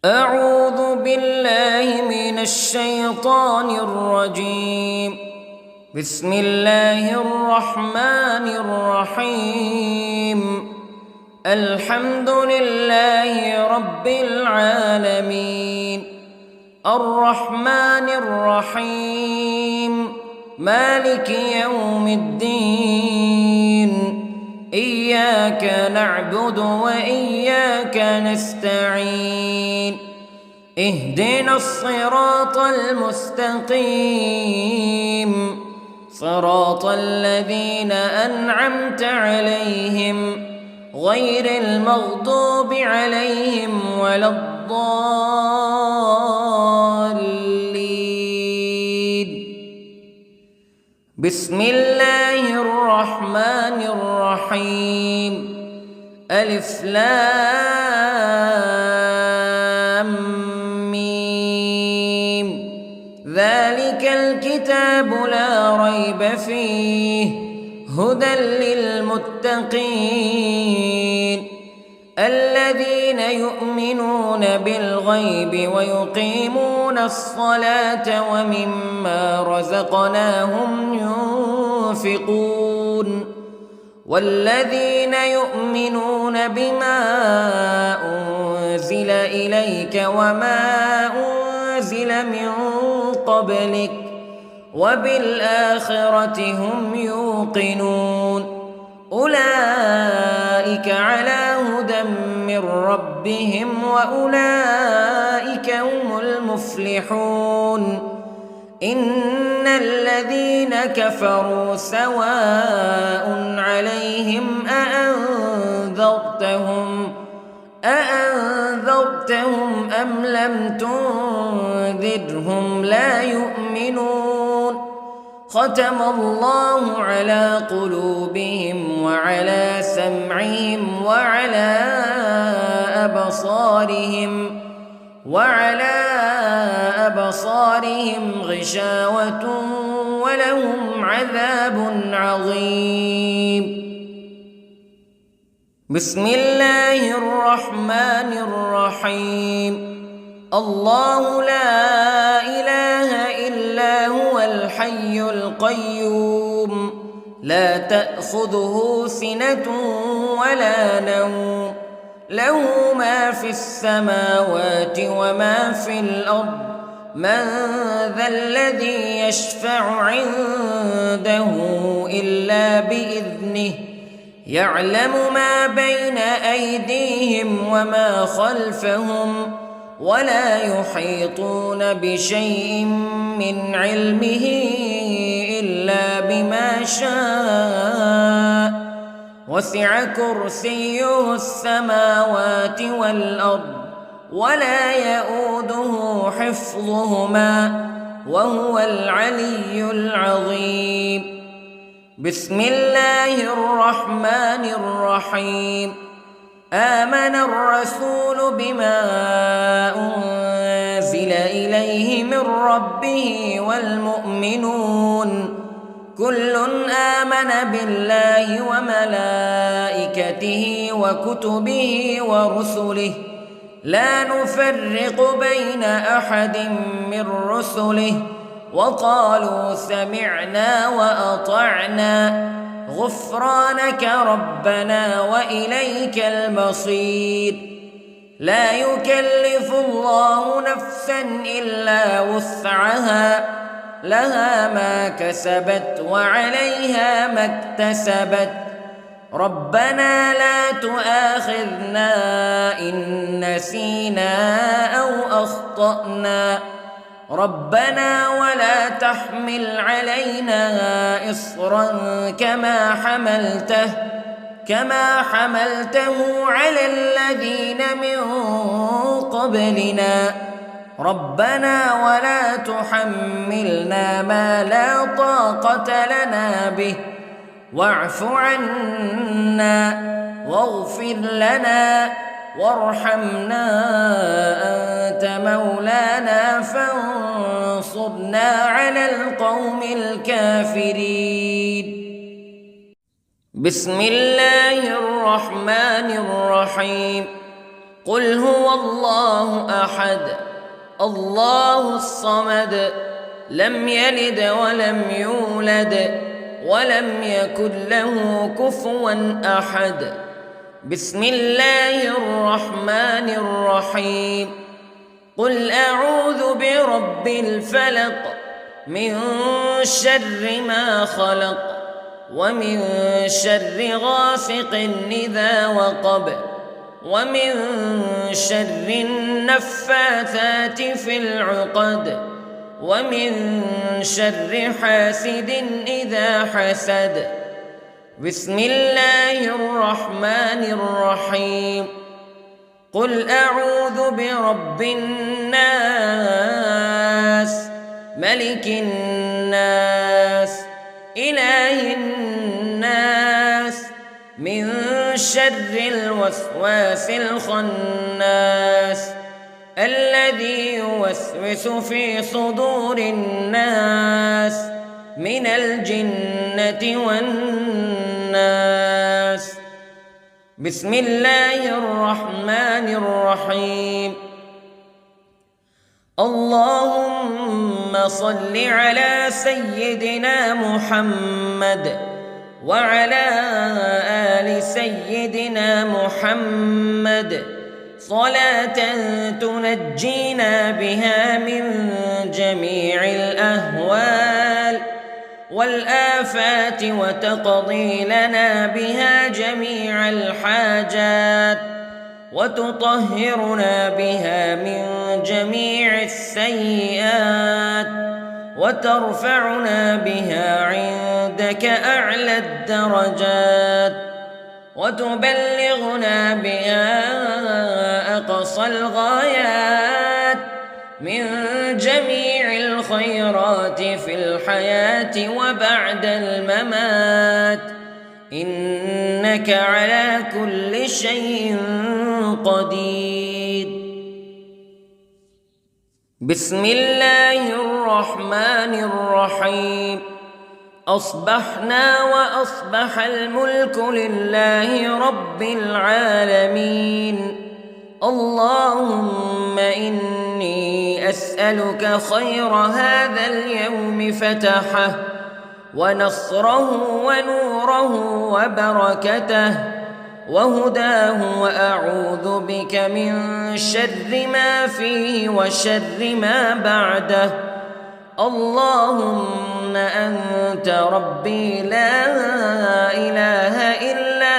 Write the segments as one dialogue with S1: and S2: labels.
S1: أعوذ بالله من الشيطان الرجيم. بسم الله الرحمن الرحيم. الحمد لله رب العالمين، الرحمن الرحيم، مالك يوم الدين. إياك نعبد وإياك نستعين. اهدنا الصراط المستقيم، صراط الذين أنعمت عليهم غير المغضوب عليهم ولا الضالين. بسم الله الرحمن الرحيم. ألف لام ميم. ذلك الكتاب لا ريب فيه هدى للمتقين الذين يؤمنون بالغيب ويقيمون الصلاة ومما رزقناهم ينفقون والذين يؤمنون بما أنزل إليك وما أنزل من قبلك وبالآخرة هم يوقنون. أولئك على هدى من ربهم وأولئك هم المفلحون. إن الذين كفروا سواء عليهم أأنذرتهم أم لم تنذرهم لا يؤمنون. ختم الله على قلوبهم وعلى سمعهم وعلى أبصارهم غشاوة ولهم عذاب عظيم. بسم الله الرحمن الرحيم. الله لا إله إلا هو الحي القيوم لا تأخذه سنة ولا نوم له ما في السماوات وما في الأرض. من ذا الذي يشفع عنده إلا بإذنه يعلم ما بين أيديهم وما خلفهم ولا يحيطون بشيء من علمه إلا بما شاء. وسع كرسيه السماوات والأرض ولا يؤوده حفظهما وهو العلي العظيم. بسم الله الرحمن الرحيم. آمن الرسول بما أنزل إليه من ربه والمؤمنون كل آمن بالله وملائكته وكتبه ورسله لا نفرق بين أحد من رسله وقالوا سمعنا وأطعنا غفرانك ربنا وإليك المصير. لا يكلف الله نفسا إلا وسعها لها ما كسبت وعليها ما اكتسبت. ربنا لا تؤاخذنا إن نسينا أو أخطأنا ربنا ولا تحمل علينا إصرا كما حملته على الذين من قبلنا ربنا ولا تحملنا ما لا طاقة لنا به واعف عنا واغفر لنا وارحمنا أنت مولانا فانصرنا على القوم الكافرين. بسم الله الرحمن الرحيم. قل هو الله أحد الله الصمد لم يلد ولم يولد ولم يكن له كفوا أحد. بسم الله الرحمن الرحيم. قل أعوذ برب الفلق من شر ما خلق ومن شر غاسق إذا وقب ومن شر النفاثات في العقد ومن شر حاسد إذا حسد. بسم الله الرحمن الرحيم. قل أعوذ برب الناس ملك الناس إله الناس من شر الوسواس الخناس الذي يوسوس في صدور الناس من الجنة والناس. بسم الله الرحمن الرحيم. اللهم صل على سيدنا محمد وعلى آل سيدنا محمد صلاة تنجينا بها من جميع الأهوال والآفات وتقضي لنا بها جميع الحاجات وتطهرنا بها من جميع السيئات وترفعنا بها عندك أعلى الدرجات وتبلغنا بها أقصى الغايات من جميع الخيرات في الحياة وبعد الممات إنك على كل شيء قدير. بسم الله الرحمن الرحيم. أصبحنا وأصبح الملك لله رب العالمين. اللهم إني أسألك خير هذا اليوم فتحه ونصره ونوره وبركته وهداه وأعوذ بك من شر ما فيه وشر ما بعده. اللهم أنت ربي لا إله إلا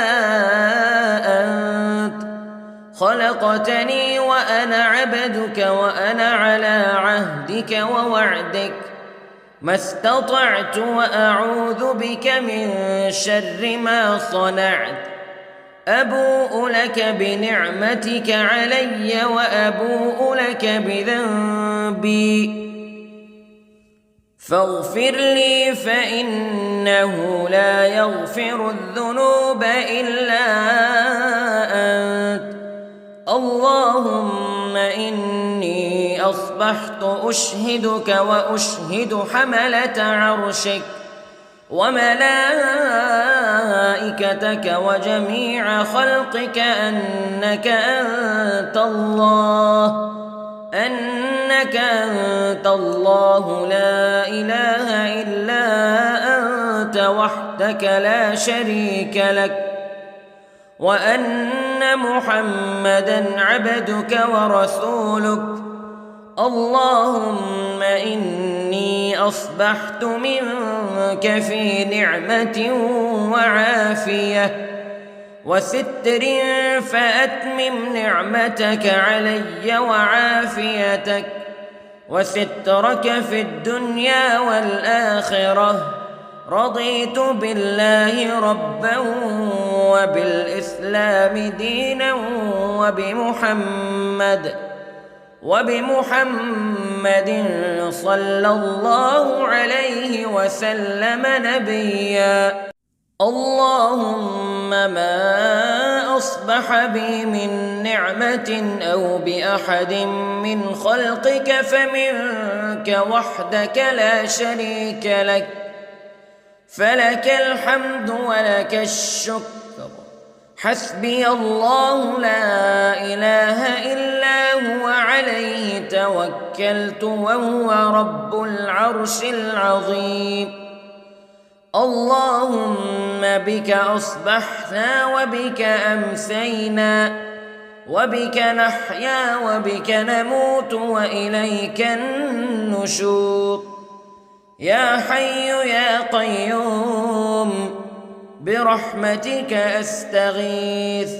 S1: أنت خلقتني وأنا عبدك وأنا على عهدك ووعدك ما استطعت وأعوذ بك من شر ما صنعت. أبوء لك بنعمتك علي وأبوء لك بذنبي فاغفر لي فإنه لا يغفر الذنوب إلا أنت. اللهم إني أصبحت أشهدك وأشهد حملة عرشك وملائكتك وجميع خلقك أنك أنت الله لا إله إلا أنت وحدك لا شريك لك وأن محمدًا عبدك ورسولك. اللهم إني أصبحت منك في نعمة وعافية وستر فأتمم نعمتك علي وعافيتك وسترك في الدنيا والآخرة. رضيت بالله ربا وبالإسلام دينا وبمحمد صلى الله عليه وسلم نبيا. اللهم ما أصبح بي من نعمة أو بأحد من خلقك فمنك وحدك لا شريك لك فلك الحمد ولك الشكر حسبي الله لا إله إلا هو عليه توكلت وهو رب العرش العظيم. اللهم بك أصبحنا وبك أمسينا وبك نحيا وبك نموت وإليك النشور. يا حي يا قيوم برحمتك أستغيث،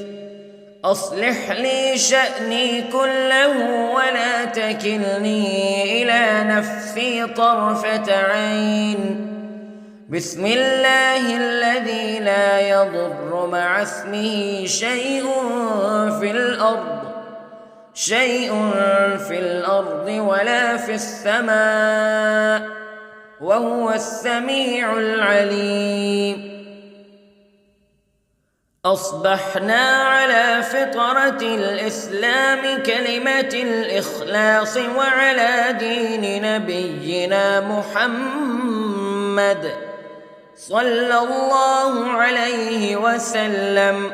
S1: أصلح لي شأني كله ولا تكلني إلى نفسي طرفة عين. بسم الله الذي لا يضر مع اسمه شيء في الأرض ولا في السماء وهو السميع العليم. أصبحنا على فطرة الإسلام كلمة الإخلاص وعلى دين نبينا محمد صلى الله عليه وسلم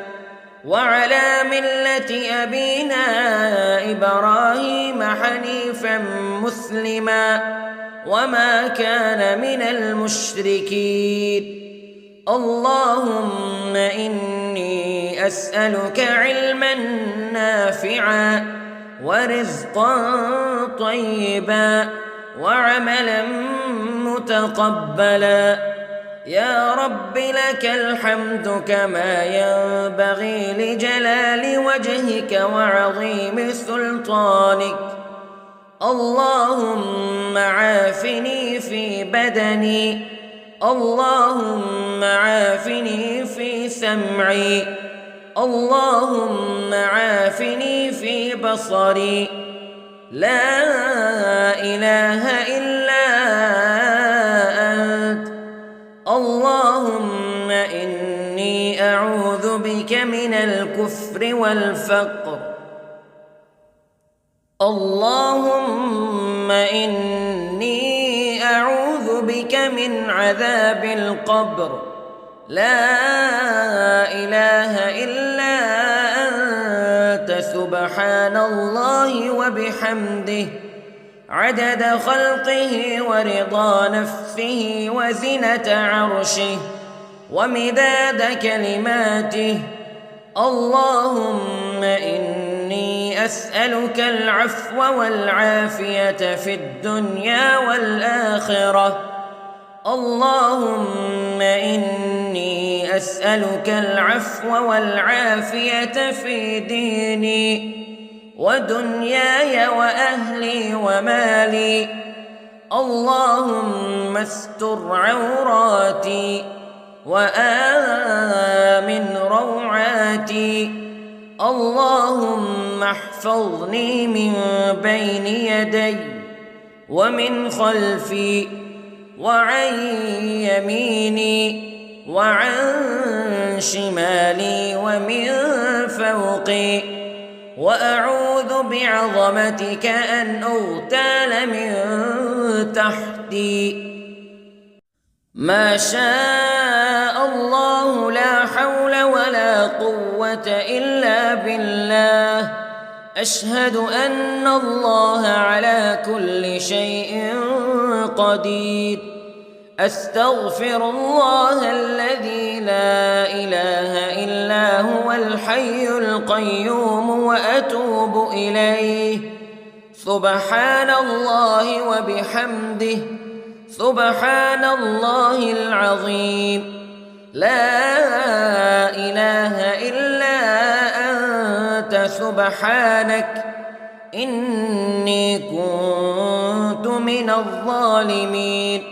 S1: وعلى ملة أبينا إبراهيم حنيفا مسلما وما كان من المشركين. اللهم إني أسألك علما نافعا ورزقا طيبا وعملا متقبلا. يا رب لك الحمد كما ينبغي لجلال وجهك وعظيم سلطانك. اللهم عافني في بدني، اللهم عافني في سمعي، اللهم عافني في بصري. لا إله إلا أنت. اللهم إني أعوذ بك من الكفر والفقر. اللهم إني أعوذ بك من عذاب القبر. لا إله إلا أنت سبحان الله وبحمده عدد خلقه ورضا نفسه وزنة عرشه ومداد كلماته. اللهم إني أسألك العفو والعافية في الدنيا والآخرة. اللهم إني أسألك العفو والعافية في ديني ودنياي وأهلي ومالي. اللهم استر عوراتي وآمن روعاتي. اللهم احفظني من بين يدي ومن خلفي وعن يميني وعن شمالي ومن فوقي، وأعوذ بعظمتك أن أغتال من تحتي. ما شاء الله لا حول ولا قوة إلا بالله. أشهد أن الله على كل شيء قدير. أستغفر الله الذي لا إله إلا هو الحي القيوم وأتوب إليه. سبحان الله وبحمده سبحان الله العظيم. لا إله إلا أنت سبحانك إني كنت من الظالمين.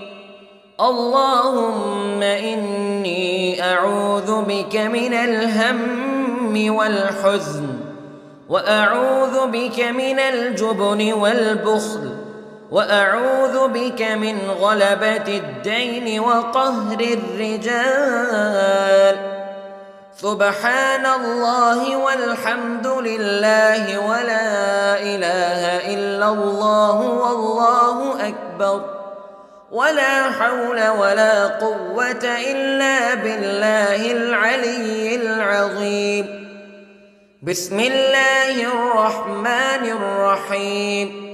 S1: اللهم إني أعوذ بك من الهم والحزن، وأعوذ بك من الجبن والبخل، وأعوذ بك من غلبة الدين وقهر الرجال. سبحان الله والحمد لله ولا إله إلا الله والله أكبر. ولا حول ولا قوة إلا بالله العلي العظيم. بسم الله الرحمن الرحيم.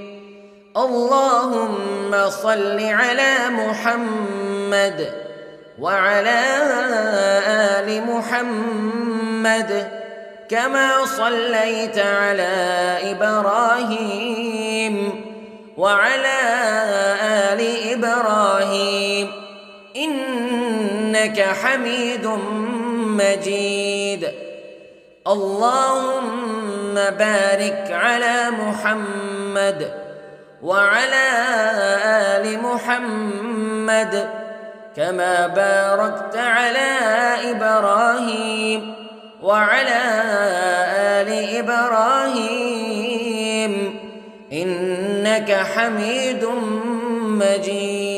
S1: اللهم صل على محمد وعلى آل محمد كما صليت على إبراهيم وعلى آل إبراهيم إنك حميد مجيد. اللهم بارك على محمد وعلى آل محمد كما باركت على إبراهيم وعلى آل إبراهيم إنك حميد مجيد.